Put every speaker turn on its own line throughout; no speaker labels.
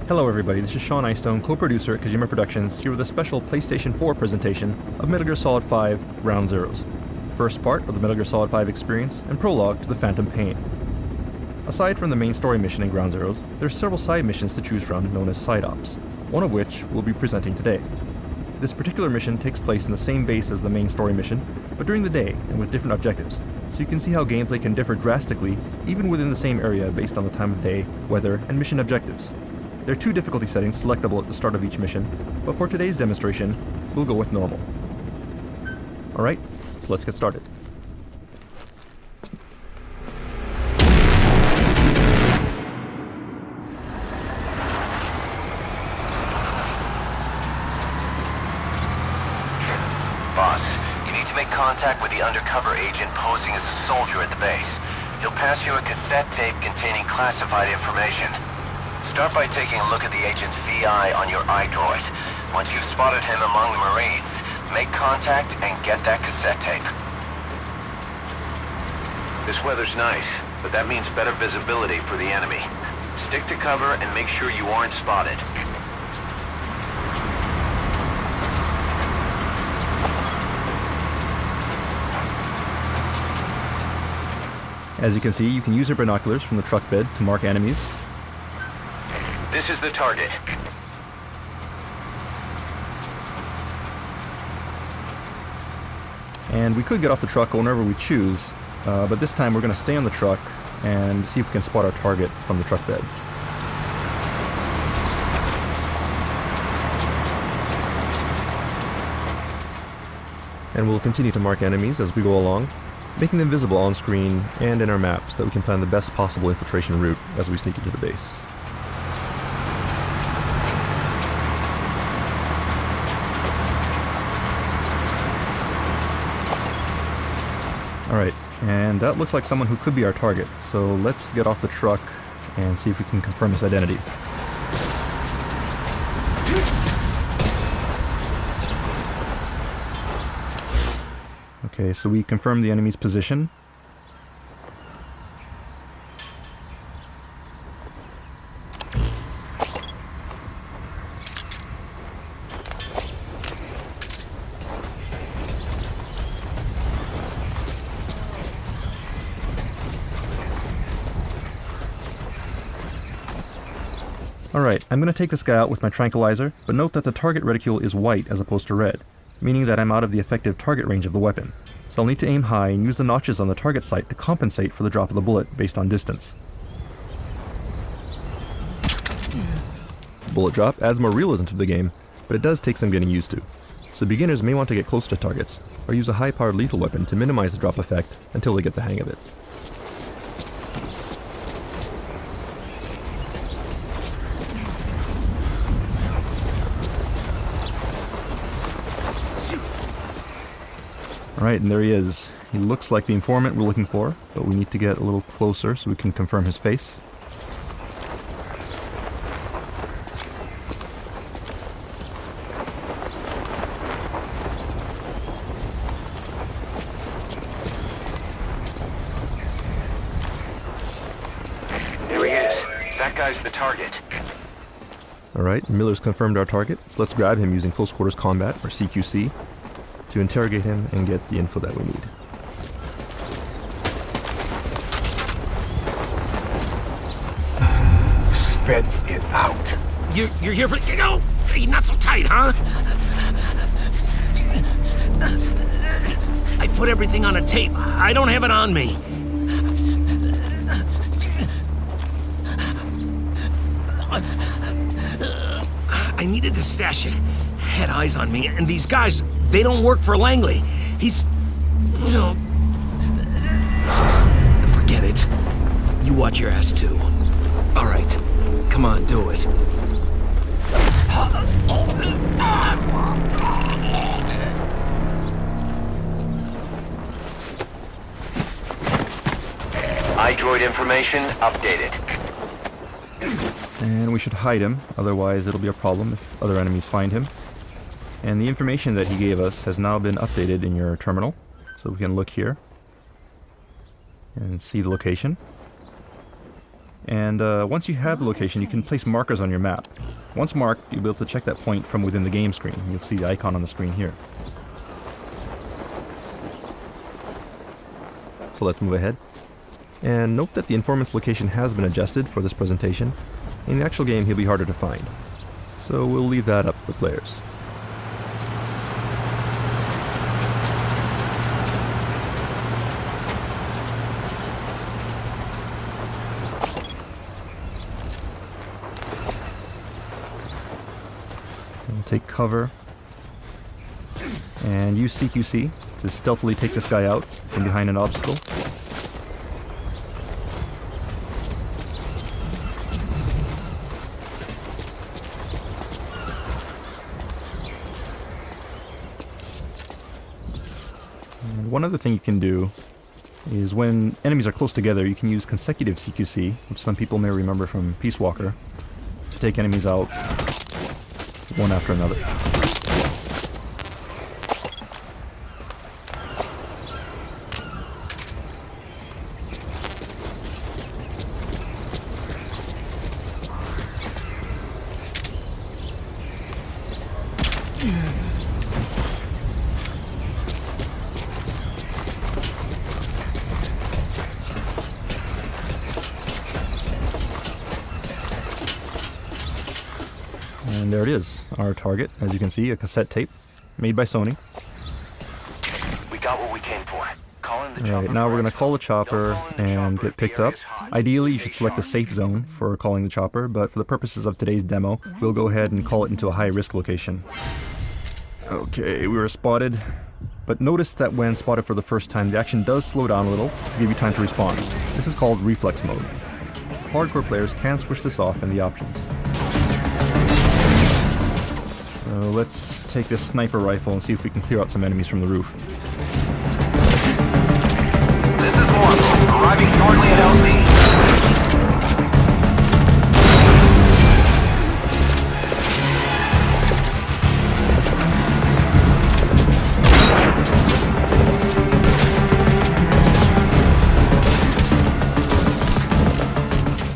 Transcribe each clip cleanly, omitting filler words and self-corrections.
Hello everybody, this is Sean Eystone, co-producer at Kojima Productions, here with a special PlayStation 4 presentation of Metal Gear Solid 5 Ground Zeroes, the first part of the Metal Gear Solid 5 experience and prologue to the Phantom Pain. Aside from the main story mission in Ground Zeroes, there are several side missions to choose from known as side ops, one of which we'll be presenting today. This particular mission takes place in the same base as the main story mission, but during the day and with different objectives, so you can see how gameplay can differ drastically even within the same area based on the time of day, weather, and mission objectives. There are two difficulty settings selectable at the start of each mission, but for today's demonstration, we'll go with normal. Alright, so let's get started.
Boss, you need to make contact with the undercover agent posing as a soldier at the base. He'll pass you a cassette tape containing classified information. Start by taking a look at the agent's VI on your iDroid. Once you've spotted him among the Marines, make contact and get that cassette tape. This weather's nice, but that means better visibility for the enemy. Stick to cover and make sure you aren't spotted.
As you can see, you can use your binoculars from the truck bed to mark enemies.
This is the target.
And we could get off the truck whenever we choose, but this time we're going to stay on the truck and see if we can spot our target from the truck bed. And we'll continue to mark enemies as we go along, making them visible on screen and in our map so that we can plan the best possible infiltration route as we sneak into the base. Alright, and that looks like someone who could be our target, so let's get off the truck and see if we can confirm his identity. Okay, so we confirmed the enemy's position. Alright, I'm going to take this guy out with my tranquilizer, but note that the target reticule is white as opposed to red, meaning that I'm out of the effective target range of the weapon. So I'll need to aim high and use the notches on the target sight to compensate for the drop of the bullet based on distance. Bullet drop adds more realism to the game, but it does take some getting used to. So beginners may want to get close to targets, or use a high-powered lethal weapon to minimize the drop effect until they get the hang of it. Alright, and there he is. He looks like the informant we're looking for, but we need to get a little closer so we can confirm his face.
There he is. That guy's the target.
Alright, Miller's confirmed our target, so let's grab him using close quarters combat, or CQC, to interrogate him and get the info that we need.
Spit it out.
You're here for... No! Not so tight, huh? I put everything on a tape. I don't have it on me. I needed to stash it. Had eyes on me, and these guys, they don't work for Langley. He's... you know... Forget it. You watch your ass, too. All right. Come on, do it.
iDroid information updated.
And we should hide him, otherwise it'll be a problem if other enemies find him. And the information that he gave us has now been updated in your terminal, so we can look here and see the location. And once you have the location, you can place markers on your map. Once marked, you'll be able to check that point from within the game screen. You'll see the icon on the screen here. So let's move ahead. And note that the informant's location has been adjusted for this presentation. In the actual game, he'll be harder to find. So we'll leave that up to the players. We'll take cover and use CQC to stealthily take this guy out from behind an obstacle. And one other thing you can do is when enemies are close together, you can use consecutive CQC, which some people may remember from Peace Walker, to take enemies out one after another. And there it is, our target. As you can see, a cassette tape made by Sony.
We got what we came for. Call in the chopper.
Alright, now we're going to call the chopper and get picked up. Ideally, you should select a safe zone for calling the chopper, but for the purposes of today's demo, we'll go ahead and call it into a high-risk location. Okay, we were spotted, but notice that when spotted for the first time, the action does slow down a little to give you time to respond. This is called reflex mode. Hardcore players can switch this off in the options. So let's take this sniper rifle and see if we can clear out some enemies from the roof.
This is Morph, arriving shortly at LZ.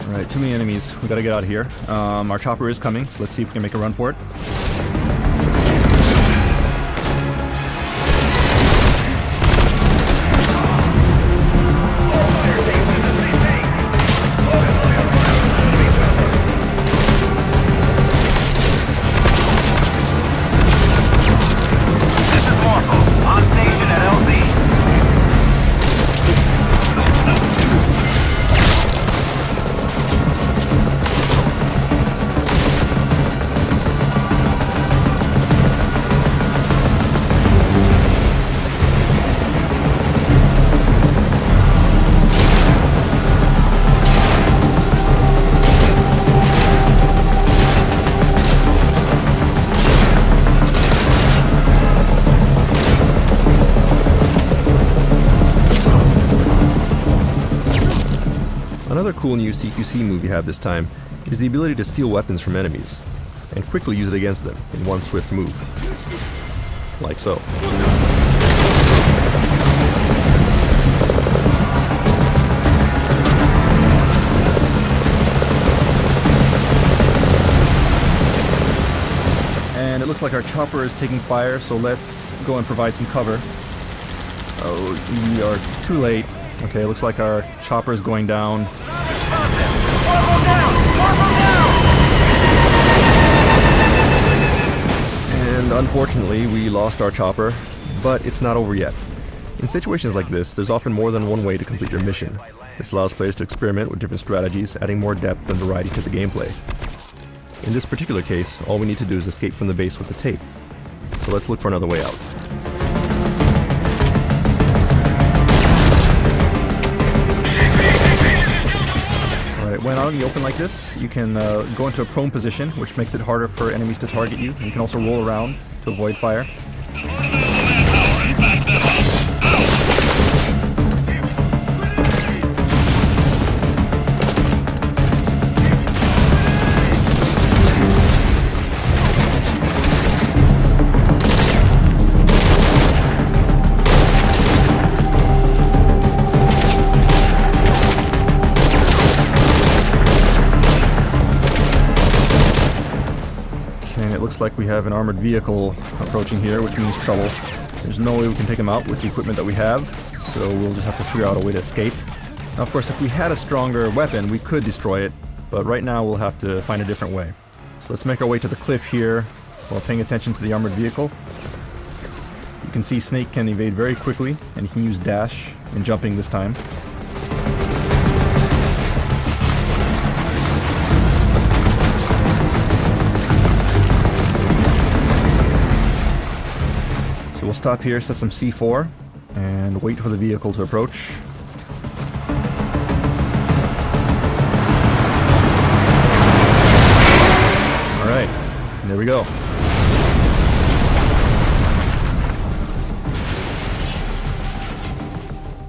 Alright, too many enemies. We gotta get out of here. Our chopper is coming, so let's see if we can make a run for it. Another cool new CQC move you have this time is the ability to steal weapons from enemies, and quickly use it against them in one swift move. Like so. And it looks like our chopper is taking fire, so let's go and provide some cover. Oh, we are too late. Okay, it looks like our chopper is going down. And unfortunately, we lost our chopper, but it's not over yet. In situations like this, there's often more than one way to complete your mission. This allows players to experiment with different strategies, adding more depth and variety to the gameplay. In this particular case, all we need to do is escape from the base with the tape. So let's look for another way out. When out in the open like this, you can go into a prone position, which makes it harder for enemies to target you. And you can also roll around to avoid fire. looks like we have an armored vehicle approaching here, which means trouble. There's no way we can take him out with the equipment that we have, so we'll just have to figure out a way to escape. Now, of course, if we had a stronger weapon, we could destroy it, but right now we'll have to find a different way. So let's make our way to the cliff here while paying attention to the armored vehicle. You can see Snake can evade very quickly, and he can use dash and jumping this time. So we'll stop here, set some C4, and wait for the vehicle to approach. Alright, there we go.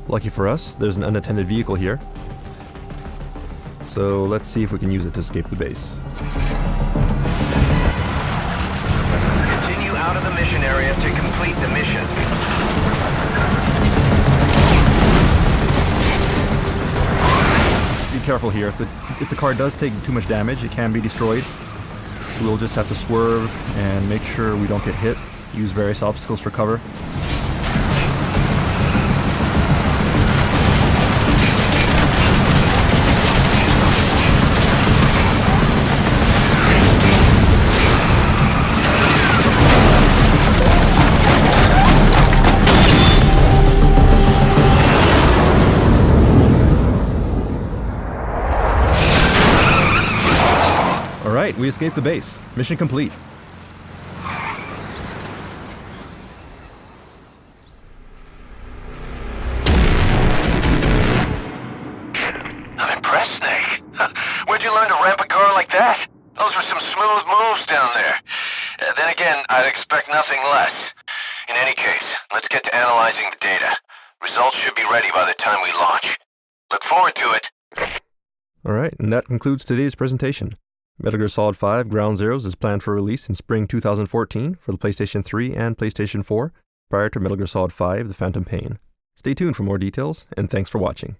Lucky for us, there's an unattended vehicle here. So let's see if we can use it to escape the base.
Continue out of the mission area to complete the mission.
Be careful here. If the car does take too much damage, it can be destroyed. We'll just have to swerve and make sure we don't get hit. Use various obstacles for cover. Alright, we escaped the base. Mission complete.
I'm impressed, Snake. Where'd you learn to ramp a car like that? Those were some smooth moves down there. Then again, I'd expect nothing less. In any case, let's get to analyzing the data. Results should be ready by the time we launch. Look forward to it.
Alright, and that concludes today's presentation. Metal Gear Solid 5 Ground Zeroes is planned for release in spring 2014 for the PlayStation 3 and PlayStation 4, prior to Metal Gear Solid 5 The Phantom Pain. Stay tuned for more details, and thanks for watching.